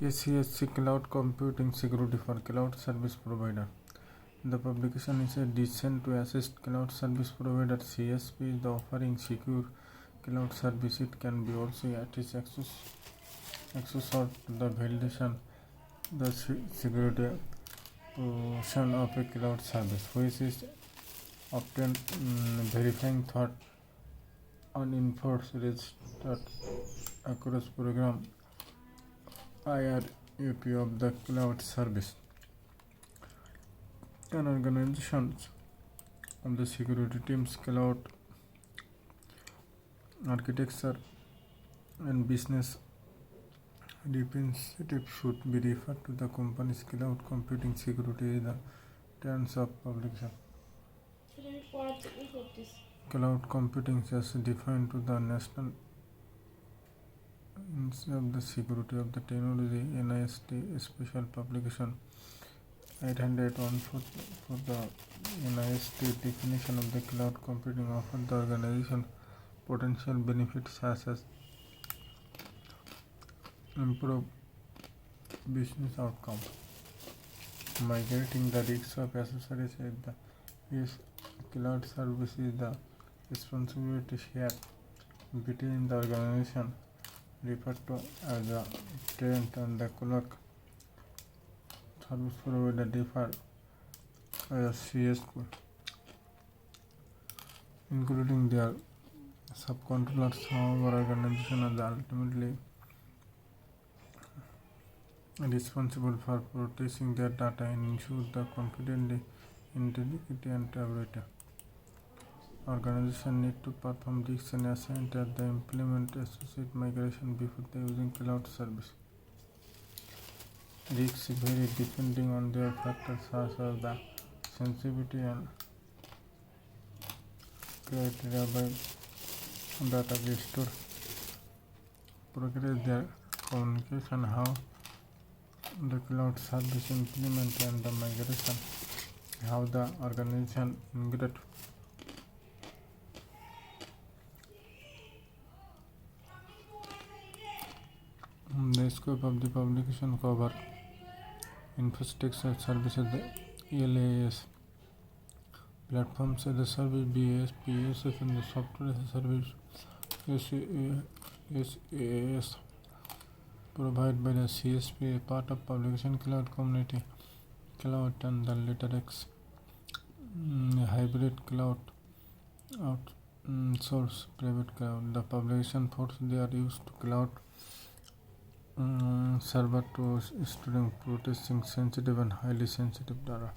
ACSC Cloud Computing Security for Cloud Service Provider. The publication is designed to assist cloud service provider CSP is offering secure cloud service. It can be also access or the validation the security portion of a cloud service, which is obtained verifying thought unenforced registered across program IRAP of the cloud service. An organization of the security team's cloud architecture and business representative should be referred to the company's cloud computing security in the terms of publication. Cloud computing is defined to the national of the security of the technology NIST special publication 801 for the NIST definition of the cloud computing offers the organization potential benefits such as improve business outcome, migrating the risks of accessories at the cloud service is the responsibility shared between the organization referred to as the tenant and the cloud service provider referred as CSP, including their subcontrollers. However, organization is ultimately responsible for protecting their data and ensure the confidentiality, integrity, and stability. Organization need to perform risk and assessment at the implement associate migration before the using cloud service. Risks vary depending on their factors such as the sensitivity and criteria by data we store, progress their communication, how the cloud service implement and the migration, how the organization integrate. The scope of the publication cover infrastructure services, the LAS platforms as a service, BAS, PSS, and the software as a service, SaaS provided by the CSP, a part of publication cloud community, cloud and the later X hybrid cloud outsource private cloud. The publication force they are used to cloud server to storing protecting sensitive and highly sensitive data.